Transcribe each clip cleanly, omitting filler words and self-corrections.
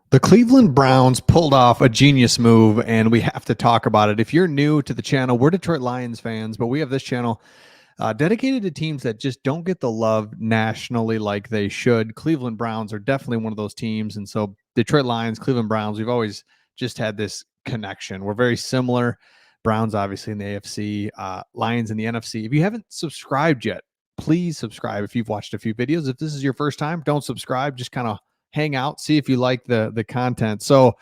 The Cleveland Browns pulled off a genius move, and we have to talk about it. If you're new to the channel, we're Detroit Lions fans, but we have this channel dedicated to teams that just don't get the love nationally like they should. Cleveland Browns are definitely one of those teams. And so, Detroit Lions, Cleveland Browns, we've always just had this connection. We're very similar. Browns, obviously, in the AFC, Lions in the NFC. If you haven't subscribed yet, please subscribe. If you've watched a few videos, if this is your first time, don't subscribe. Just kind of hang out, see if you like the content. So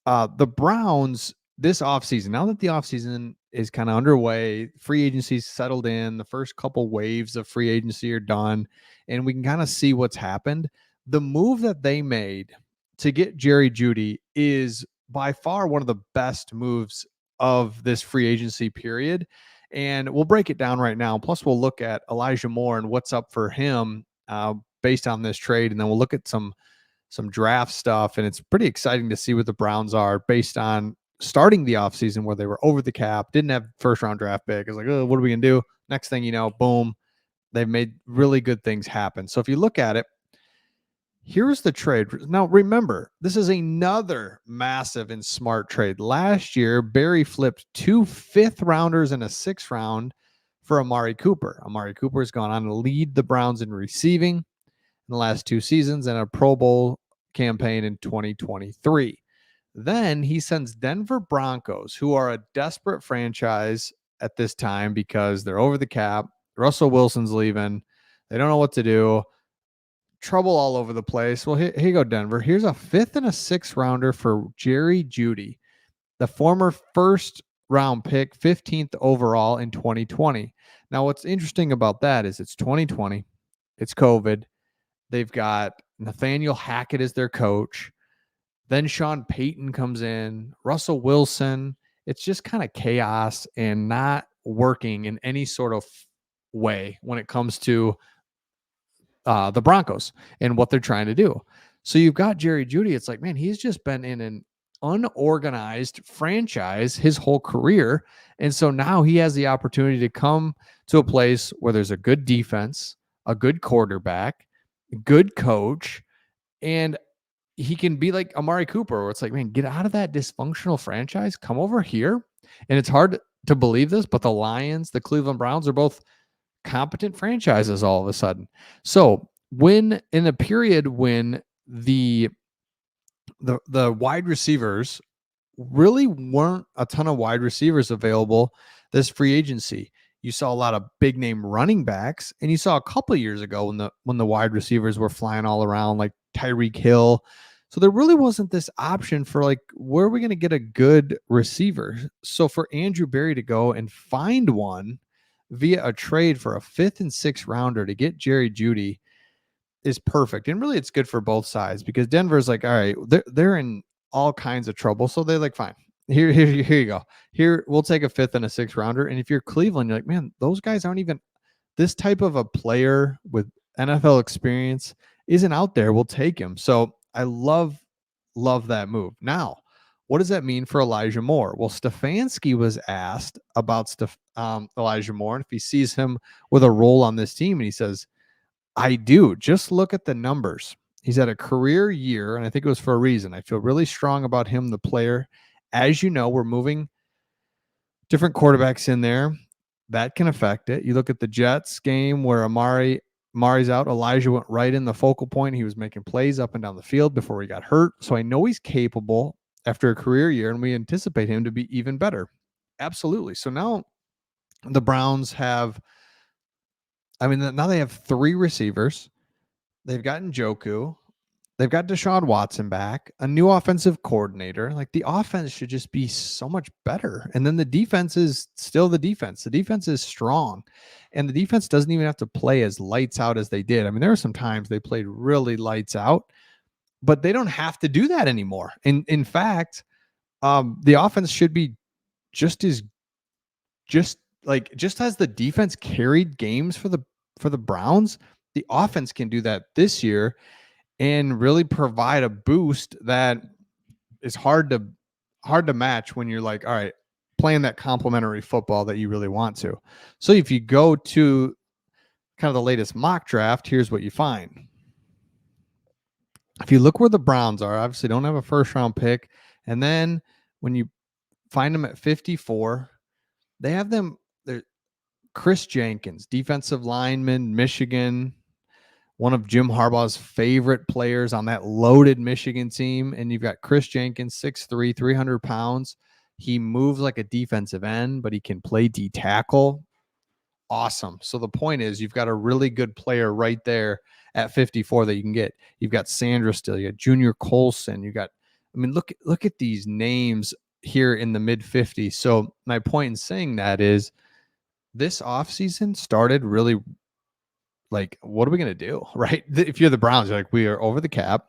the Browns this offseason, now that the offseason is kind of underway, free agency's settled in, the first couple waves of free agency are done, and we can kind of see what's happened. The move that they made to get Jeudy is by far one of the best moves of this free agency period. And we'll break it down right now. Plus, we'll look at Elijah Moore and what's up for him based on this trade. And then we'll look at some draft stuff. And it's pretty exciting to see what the Browns are based on starting the offseason where they were over the cap, didn't have first round draft pick. It's like, oh, what are we going to do? Next thing you know, boom, they've made really good things happen. So if you look at it, here's the trade. Now, remember, this is another massive and smart trade. Last year, Barry flipped 2 5th-rounders and a 6th round for Amari Cooper. Amari Cooper has gone on to lead the Browns in receiving in the last 2 seasons and a Pro Bowl campaign in 2023. Then he sends Denver Broncos, who are a desperate franchise at this time because they're over the cap. Russell Wilson's leaving. They don't know what to do. Trouble all over the place. Well, here you go, Denver. Here's a 5th and a 6th rounder for Jeudy, the former first round pick, 15th overall in 2020. Now, what's interesting about that is it's 2020. It's COVID. They've got Nathaniel Hackett as their coach. Then Sean Payton comes in, Russell Wilson. It's just kind of chaos and not working in any sort of way when it comes to the Broncos and what they're trying to do. So you've got Jeudy. It's like, man, he's just been in an unorganized franchise his whole career. And so now he has the opportunity to come to a place where there's a good defense, a good quarterback, good coach, and he can be like Amari Cooper, where it's like, man, get out of that dysfunctional franchise, come over here. And it's hard to believe this, but the Lions, the Cleveland Browns are both competent franchises all of a sudden. So when in a period when the wide receivers really weren't a ton of wide receivers available this free agency, you saw a lot of big name running backs, and you saw a couple of years ago when the wide receivers were flying all around like Tyreek Hill. So there really wasn't this option for like, where are we going to get a good receiver? So for Andrew Berry to go and find one via a trade for a 5th and 6th rounder to get Jeudy is perfect. And really it's good for both sides because Denver's like, all right, they're in all kinds of trouble. So they're like, fine, here you go. Here, we'll take a 5th and a 6th rounder. And if you're Cleveland, you're like, man, those guys aren't even this type of a player with NFL experience isn't out there. We'll take him. So I love that move. Now, what does that mean for Elijah Moore? Well, Stefanski was asked about Elijah Moore and if he sees him with a role on this team. And he says, I do. Just look at the numbers. He's had a career year, and I think it was for a reason. I feel really strong about him, the player. As you know, we're moving different quarterbacks in there. That can affect it. You look at the Jets game where Amari's out. Elijah went right in the focal point. He was making plays up and down the field before he got hurt. So I know he's capable after a career year, and we anticipate him to be even better. Absolutely. So now the Browns now they have 3 receivers. They've gotten Njoku. They've got Deshaun Watson back, a new offensive coordinator. Like the offense should just be so much better. And then the defense is still the defense. The defense is strong. And the defense doesn't even have to play as lights out as they did. I mean, there were some times they played really lights out, but they don't have to do that anymore. In fact, the offense should be just as the defense carried games for the Browns, the offense can do that this year and really provide a boost that is hard to match when you're like, all right, playing that complementary football that you really want to. So if you go to kind of the latest mock draft, here's what you find. if you look where the Browns are, obviously don't have a first round pick. And then when you find them at 54, they have them. They're Chris Jenkins, defensive lineman, Michigan, one of Jim Harbaugh's favorite players on that loaded Michigan team. And you've got Chris Jenkins, 6'3", 300 pounds. He moves like a defensive end, but he can play D tackle. Awesome. So the point is, you've got a really good player right there at 54 that you can get. You've got Sandra still, you got Junior Colson, you got, I mean, look at these names here in the mid 50s. So my point in saying that is this offseason started really like, what are we going to do? Right. If you're the Browns, you're like, we are over the cap.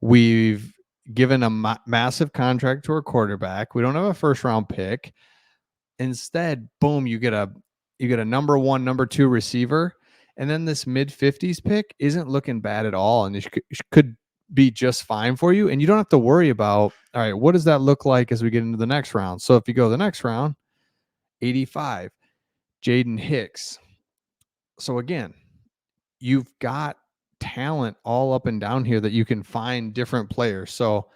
We've given a massive contract to our quarterback. We don't have a first round pick. Instead, boom, you get a number one, number two receiver, and then this mid 50s pick isn't looking bad at all, and it could be just fine for you. And you don't have to worry about, all right, what does that look like as we get into the next round? So if you go the next round, 85, Jaden Hicks. So again, you've got talent all up and down here that you can find different players. So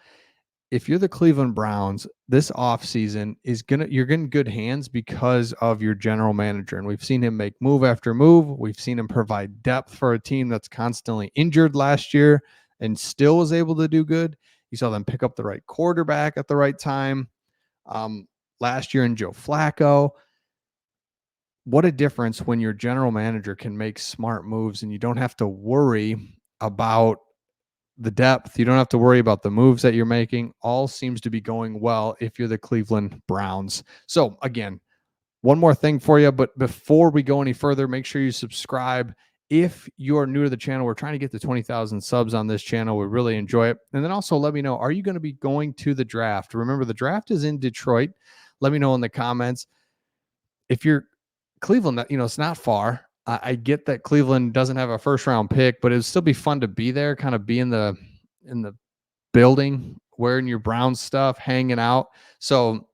if you're the Cleveland Browns, this offseason you're in good hands because of your general manager. And we've seen him make move after move. We've seen him provide depth for a team that's constantly injured last year and still was able to do good. You saw them pick up the right quarterback at the right time. Last year in Joe Flacco. What a difference when your general manager can make smart moves and you don't have to worry about the depth. You don't have to worry about the moves that you're making. All seems to be going well if you're the Cleveland Browns. So again, one more thing for you, but before we go any further, make sure you subscribe. If you're new to the channel, we're trying to get to 20,000 subs on this channel. We really enjoy it. And then also let me know, are you going to be going to the draft? Remember, the draft is in Detroit. Let me know in the comments. If you're Cleveland, it's not far. I get that Cleveland doesn't have a first round pick, but it'd still be fun to be there, kind of be in the building, wearing your Brown stuff, hanging out. So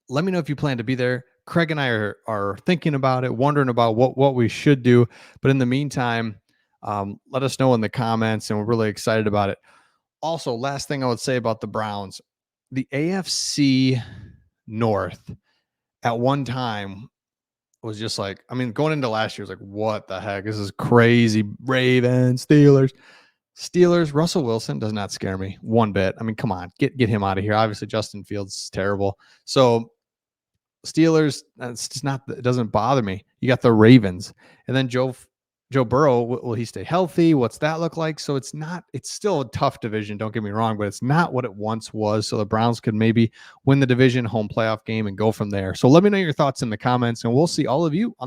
let me know if you plan to be there. Craig and I are thinking about it, wondering about what we should do. But in the meantime, let us know in the comments, and we're really excited about it. Also, last thing I would say about the Browns, the AFC North at one time was just like, I mean, going into last year was like, what the heck? This is crazy. Ravens, Steelers, Russell Wilson does not scare me one bit. I mean, come on, get him out of here. Obviously, Justin Fields is terrible. So Steelers, it's just not, it doesn't bother me. You got the Ravens, and then Joe Burrow, will he stay healthy? What's that look like? So it's still a tough division, don't get me wrong, but it's not what it once was. So the Browns could maybe win the division, home playoff game, and go from there. So let me know your thoughts in the comments, and we'll see all of you on